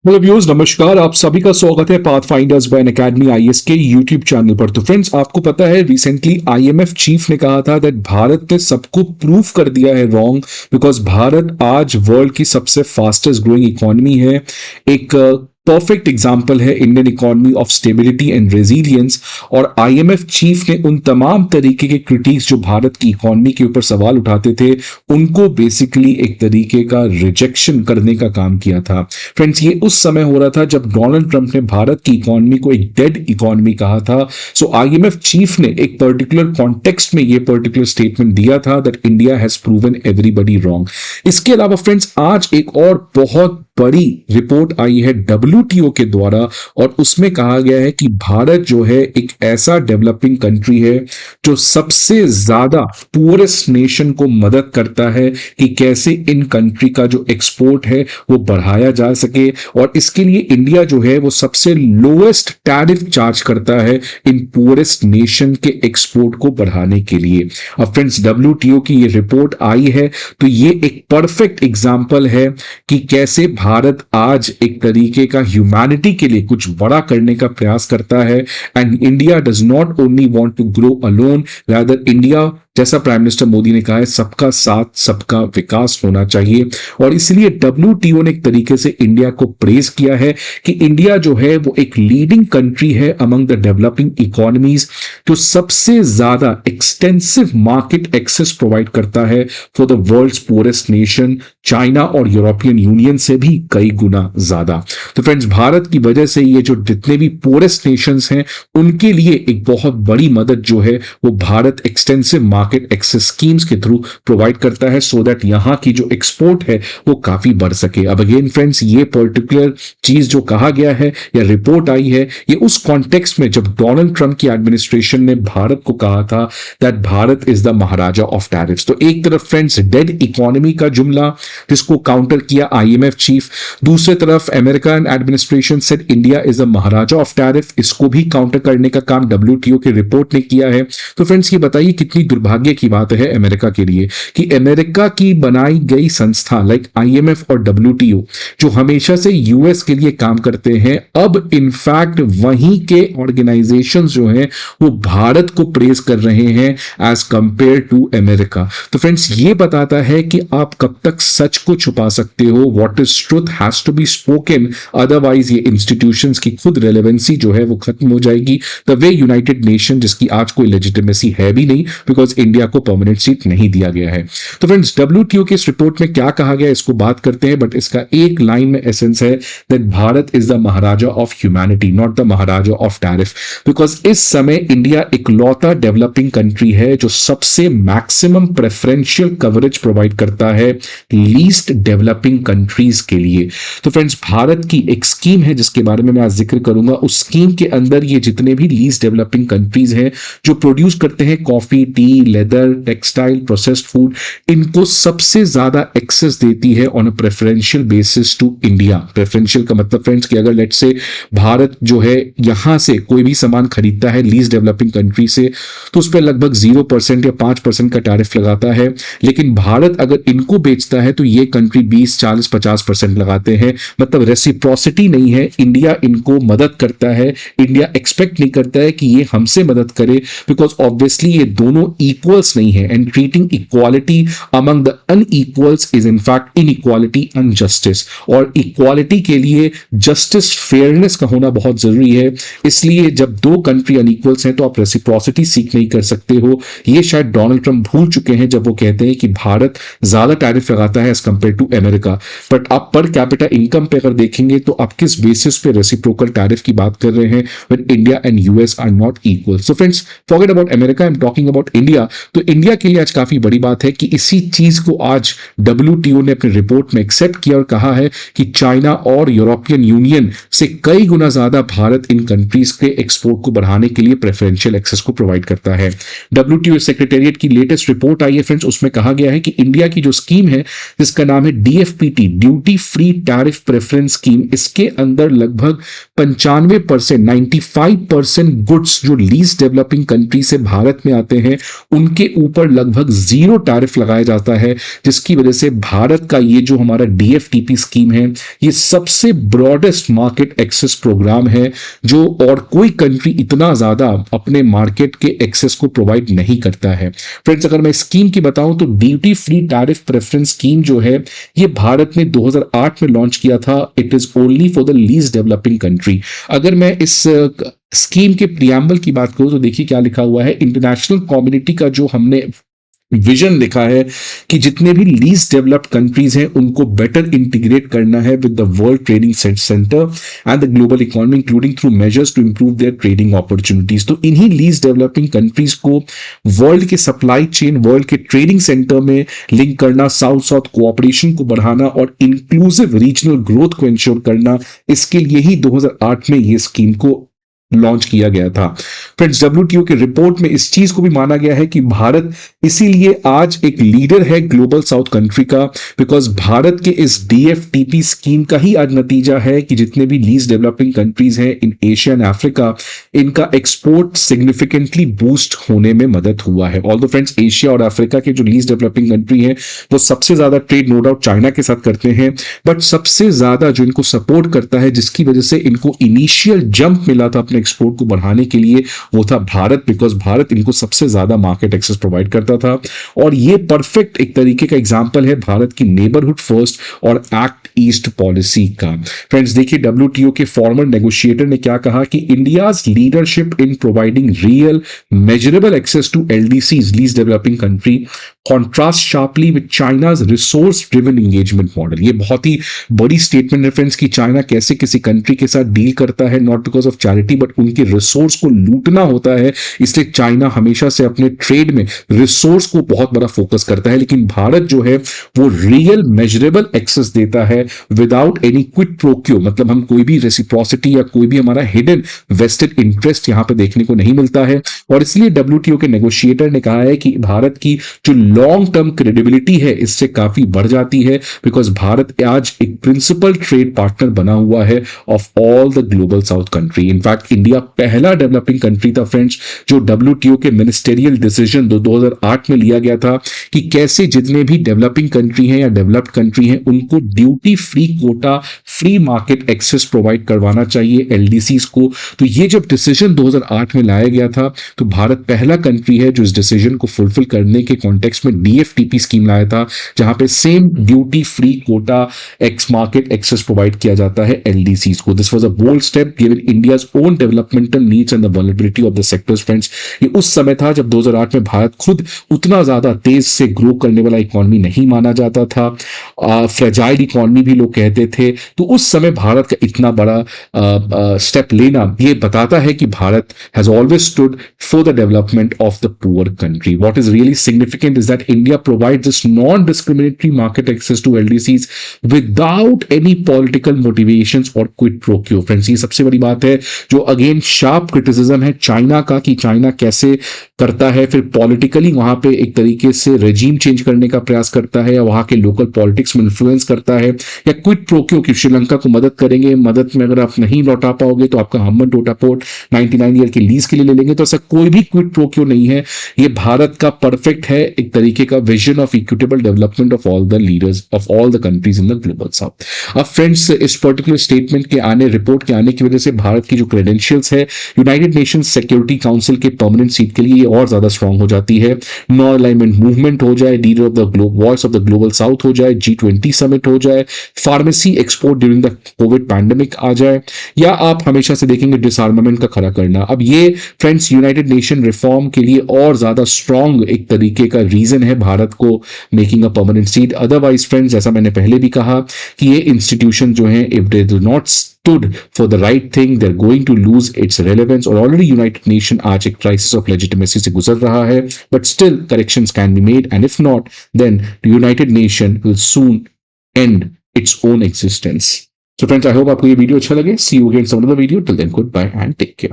Hello viewers, नमस्कार। आप सभी का स्वागत है पाथफाइंडर्स बाय अनअकैडमी आईएएस के यूट्यूब चैनल पर। तो फ्रेंड्स, आपको पता है रिसेंटली आईएमएफ चीफ ने कहा था दैट भारत ने सबको प्रूव कर दिया है रॉन्ग, बिकॉज भारत आज वर्ल्ड की सबसे फास्टेस्ट ग्रोइंग इकोनॉमी है। एक परफेक्ट एग्जाम्पल है Indian economy of stability and resilience. और आईएमएफ चीफ ने उन तमाम तरीके के क्रिटिक्स जो भारत की इकोनॉमी के ऊपर सवाल उठाते थे, उनको बेसिकली एक तरीके का रिजेक्शन करने का काम किया था। फ्रेंड्स, ये उस समय हो रहा था जब डोनाल्ड ट्रंप ने भारत की इकोनॉमी को एक डेड इकोनॉमी कहा था। सो आईएमएफ चीफ ने एक पर्टिकुलर कॉन्टेक्स्ट में ये पर्टिकुलर स्टेटमेंट दिया था that India has proven everybody wrong. इसके अलावा फ्रेंड्स, आज एक और बहुत बड़ी रिपोर्ट आई है डब्ल्यूटीओ के द्वारा, और उसमें कहा गया है कि भारत जो है एक ऐसा डेवलपिंग कंट्री है जो सबसे ज्यादा पुअरेस्ट नेशन को मदद करता है कि कैसे इन कंट्री का जो एक्सपोर्ट है वो बढ़ाया जा सके। और इसके लिए इंडिया जो है वो सबसे लोएस्ट टैरिफ चार्ज करता है इन पुअरेस्ट नेशन के एक्सपोर्ट को बढ़ाने के लिए। अब फ्रेंड्स, डब्ल्यूटीओ की ये रिपोर्ट आई है, तो ये एक परफेक्ट एग्जांपल है कि कैसे भारत आज एक तरीके का ह्यूमैनिटी के लिए कुछ बड़ा करने का प्रयास करता है। And India does not only want to grow alone, rather India, जैसा प्राइम मिनिस्टर मोदी ने कहा है, सबका साथ सबका विकास होना चाहिए। और इसलिए डब्ल्यूटीओ ने एक तरीके से इंडिया को प्रेज किया है कि इंडिया जो है वो एक लीडिंग कंट्री है अमंग द डेवलपिंग इकोनॉमीज, जो सबसे ज्यादा एक्सटेंसिव मार्केट एक्सेस प्रोवाइड करता है for the world's poorest nation, China और यूरोपियन यूनियन से भी कई गुना ज्यादा। तो फ्रेंड्स, भारत की वजह से ये जो जितने भी पुअरेस्ट नेशंस हैं उनके लिए एक बहुत बड़ी मदद जो है वो Bharat extensive market access schemes के थ्रू प्रोवाइड करता है, सो दैट यहां की जो एक्सपोर्ट है वो काफी बढ़ सके। अब अगेन फ्रेंड्स, ये पर्टिकुलर चीज जो कहा गया है या रिपोर्ट आई है, ये उस कॉन्टेक्स्ट में जब डोनाल्ड ट्रंप की एडमिनिस्ट्रेशन ने भारत को कहा था that Bharat is the Maharaja of tariffs. तो एक तरफ फ्रेंड्स डेड इकोनॉमी का जुमला जिसको काउंटर किया आईएमएफ चीफ, दूसरी तरफ American administration said India is the Maharaja of tariff, इसको भी काउंटर करने का काम डब्ल्यूटीओ की रिपोर्ट ने किया है। तो फ्रेंड्स, ये बताइए कितनी दुर्भाग्य की बात है अमेरिका के लिए कि अमेरिका की बनाई गई संस्था लाइक आईएमएफ और डब्ल्यूटीओ, जो हमेशा से यूएस के लिए काम करते हैं, अब इनफैक्ट वहीं के ऑर्गेनाइजेशंस जो हैं वो भारत को प्रेज कर रहे हैं एज कंपेयर टू अमेरिका। तो फ्रेंड्स, ये बताता है कि आप कब तक सच को छुपा सकते हो। What is truth has to be spoken, otherwise ये इंस्टीट्यूशंस की खुद रेलेवेंसी जो है वो खत्म हो जाएगी। द वे यूनाइटेड नेशन, जिसकी आज कोई लेजिटिमेसी है भी नहीं बिकॉज इंडिया को परमानेंट सीट नहीं दिया गया है। तो फ्रेंड्स, डब्ल्यूटीओ के इस रिपोर्ट में क्या कहा गया इसको बात करते हैं, बट इसका एक लाइन में एसेंस है that Bharat is the Maharaja of humanity, not the Maharaja of tariff. Because इस समय इंडिया इकलौता डेवलपिंग कंट्री है जो सबसे मैक्सिमम प्रेफरेंशियल कवरेज प्रोवाइड करता है लीस्ट डेवलपिंग कंट्रीज के लिए। तो फ्रेंड्स, भारत की एक स्कीम है जिसके बारे में मैं आज जिक्र करूंगा। उस स्कीम के अंदर ये जितने भी लीस्ट डेवलपिंग कंट्रीज हैं जो प्रोड्यूस करते हैं coffee, tea, leather, textile, processed food, इनको सबसे ज्यादा एक्सेस देती है on a preferential basis to India. Preferential का मतलब फ्रेंड्स कि अगर लेट्स से भारत जो है यहां से कोई भी सामान खरीदता है लीस्ट डेवलपिंग कंट्री से, तो उस पर लगभग 0% या 5% का टैरिफ लगाता है। लेकिन भारत अगर इनको बेचता है तो ये कंट्री 20, 40, 50% लगाते हैं। मतलब रेसिप्रोसिटी नहीं है, इंडिया इनको मदद करता है, इंडिया एक्सपेक्ट नहीं करता है कि ये हमसे मदद करे, बिकॉज ऑब्वियसली ये दोनों इक्वल्स नहीं है। And treating equality among the unequals is in fact inequality and justice. और इक्वालिटी के लिए जस्टिस, फेयरनेस का होना बहुत जरूरी है। इसलिए जब दो कंट्री अनइक्वल्स हैं तो आप रेसिप्रोसिटी सीख नहीं कर सकते हो। ये शायद डोनाल्ड ट्रंप भूल चुके हैं जब वो कहते हैं कि भारत ज्यादा टैरिफ लगाता है as compare to America. But आप पर कैपिटा इनकम पे अगर देखेंगे तो आप किस बेसिस पे रेसिप्रोकल टैरिफ की बात कर रहे हैं when India and US are not equal. So friends, forget about America, I am talking about India. तो इंडिया के लिए आज काफी बड़ी बात है कि इसी चीज को आज डब्ल्यूटीओ ने अपनी रिपोर्ट में एक्सेप्ट किया और कहा है कि चाइना और यूरोपियन यूनियन से कई गुना ज्यादा भारत इन कंट्रीज के एक्सपोर्ट को बढ़ाने के लिए प्रेफरेंशियल एक्सेस को प्रोवाइड करता है। डब्ल्यूटीओ सेक्रेटेरिएट की लेटेस्ट रिपोर्ट आई है फ्रेंड्स, उसमें कहा गया है कि इंडिया की जो स्कीम है जिसका नाम है DFPT, duty free tariff preference scheme, इसके अंदर लगभग 95%, 95% गुड्स जो लीस्ट डेवलपिंग कंट्री से भारत में आते हैं उनके ऊपर लगभग जीरो टैरिफ लगाया जाता है, जिसकी वजह से भारत का ये जो हमारा डीएफटीपी स्कीम है, ये सबसे ब्रॉडेस्ट मार्केट एक्सेस प्रोग्राम है जो और कोई कंट्री इतना ज्यादा अपने मार्केट के एक्सेस को प्रोवाइड नहीं करता है। फ्रेंड्स, अगर मैं स्कीम की बताऊं तो duty free tariff preference scheme जो है ये भारत ने 2008 में लॉन्च किया था। It is only for the least developing country. अगर मैं इस स्कीम के प्रियम्बल की बात करूं तो देखिए क्या लिखा हुआ है। इंटरनेशनल कम्युनिटी का जो हमने विजन लिखा है कि जितने भी लीस्ट डेवलप्ड कंट्रीज हैं उनको बेटर इंटीग्रेट करना है with the world trading centre and the global economy, including through measures to improve their trading opportunities. तो इन्हीं लीस्ट डेवलपिंग कंट्रीज को वर्ल्ड के सप्लाई चेन, वर्ल्ड के ट्रेडिंग सेंटर में लिंक करना, साउथ साउथ कोऑपरेशन को बढ़ाना और इंक्लूसिव रीजनल ग्रोथ को इंश्योर करना, इसके लिए ही 2008 में ये स्कीम को लॉन्च किया गया था। फ्रेंड्स, डब्ल्यूटीओ के रिपोर्ट में इस चीज को भी माना गया है कि भारत इसीलिए आज एक लीडर है ग्लोबल साउथ कंट्री का, बिकॉज भारत के इस डीएफटीपी स्कीम का ही आज नतीजा है कि जितने भी लीस्ट डेवलपिंग कंट्रीज हैं इन एशिया एंड अफ्रीका, इनका एक्सपोर्ट सिग्निफिकेंटली बूस्ट होने में मदद हुआ है। ऑल्दो फ्रेंड्स, एशिया और अफ्रीका के जो लीस्ट डेवलपिंग कंट्री हैं वो सबसे ज्यादा ट्रेड नो डाउट चाइना के साथ करते हैं, बट सबसे ज्यादा जो इनको सपोर्ट करता है, जिसकी वजह से इनको इनिशियल जंप मिला था अपने एक्सपोर्ट को बढ़ाने के लिए, वो था भारत, बिकॉज भारत इनको सबसे ज्यादा मार्केट एक्सेस प्रोवाइड करता था। और ये परफेक्ट एक तरीके का एग्जांपल है भारत की नेबरहुड फर्स्ट और एक्ट ईस्ट पॉलिसी का। फ्रेंड्स, देखिए डब्ल्यूटीओ के फॉर्मर नेगोशिएटर ने क्या कहा कि India's leadership in providing real measurable access to LDCs, least developing country, contrast sharply with China's resource driven engagement model. ये बहुत ही बड़ी स्टेटमेंट है फ्रेंड्स कि चाइना कैसे किसी कंट्री के साथ डील करता है, not because of charity but उनके रिसोर्स को लूटना होता है। इसलिए चाइना हमेशा से अपने ट्रेड में रिसोर्स को बहुत बड़ा फोकस करता है, लेकिन भारत जो है वो रियल मेजरेबल एक्सेस देता है विदाउट एनी क्विड प्रोक्यो, मतलब हम कोई भी रेसिप्रोसिटी या कोई भी हमारा हिडन वेस्टेड इंटरेस्ट यहां पे देखने को नहीं मिलता है। और इसलिए डब्ल्यूटीओ के नेगोशिएटर ने कहा है कि भारत की जो लॉन्ग टर्म क्रेडिबिलिटी है इससे काफी बढ़ जाती है, बिकॉज भारत आज एक प्रिंसिपल ट्रेड पार्टनर बना हुआ है of all the global south country. In fact India पहला डेवलपिंग कंट्री था फ्रेंड्स जो डब्ल्यूटीओ के मिनिस्टेरियल डिसीजन 2008 में लिया गया था कि कैसे जितने भी डेवलपिंग कंट्री हैं या डेवलप्ड कंट्री हैं उनको duty free quota, free market access provide करवाना चाहिए एलडीसीज को। तो ये जब डिसीजन 2008 में लाया गया था तो भारत पहला कंट्री है जो इस डिसीजन को फुलफिल करने के कॉन्टेक्स्ट में डीएफटीपी स्कीम लाया था, जहां पे same duty free quota ex market access provide किया जाता है एलडीसीज को। This was a bold step given India's own developmental needs and the vulnerability of the sectors. Friends, ये उस समय था जब 2008 में भारत खुद उतना ज्यादा तेज से ग्रो करने वाला इकोनॉमी नहीं माना जाता था, फ्रेजाइल इकोनॉमी भी लोग कहते थे। तो उस समय भारत का इतना बड़ा स्टेप लेना ये बताता है कि Bharat has always stood for the development of the poor country. What is really significant is that India provides this non discriminatory market access to LDCs without any political motivations और क्विड प्रो क्यो। फ्रेंड्स, ये सबसे बड़ी बात है जो again sharp criticism है China का कि चाइना कैसे करता है, फिर पॉलिटिकली वहां पे एक तरीके से रेजीम चेंज करने का प्रयास करता है या वहां के लोकल पॉलिटिक्स में इन्फ्लुएंस करता है, या क्विड प्रो क्यो कि श्रीलंका को मदद करेंगे, मदद में अगर आप नहीं लौटा पाओगे तो आपका हम्बन टोटा पोर्ट 99 ईयर के लीज के लिए ले लेंगे। तो ऐसा कोई भी क्विड प्रो क्यो नहीं है। ये भारत का परफेक्ट है एक तरीके का vision of equitable development of all the leaders of all the countries in the global south. अब फ्रेंड्स, इस पर्टिकुलर स्टेटमेंट के आने, रिपोर्ट के आने की वजह से भारत की जो क्रेडेंशियल्स है यूनाइटेड नेशंस सिक्योरिटी काउंसिल के परमानेंट सीट के लिए ये और ज्यादा स्ट्रांग हो जाती है। नो अलाइनमेंट मूवमेंट हो जाए, leader of the voice of the global south हो जाए, G20 समिट हो जाए, pharmacy export during the covid pandemic आ जाए, या आप हमेशा से देखेंगे डिसआर्मामेंट का खड़ा करना। अब ये फ्रेंड्स यूनाइटेड नेशन रिफॉर्म के लिए और ज्यादा स्ट्रांग एक तरीके का रीजन है भारत को making a permanent seat. Otherwise friends, जैसा मैंने पहले भी कहा कि ये इंस्टीट्यूशन जो है if they do not stood for the right thing, they're going to lose its relevance। और already United Nation आज एक crisis of legitimacy से गुजर रहा है, but still corrections can be made, and if not, then the United Nation will soon end its own existence। So friends, I hope आपको ये video अच्छा लगे। See you again in some other video. Till then, goodbye and take care.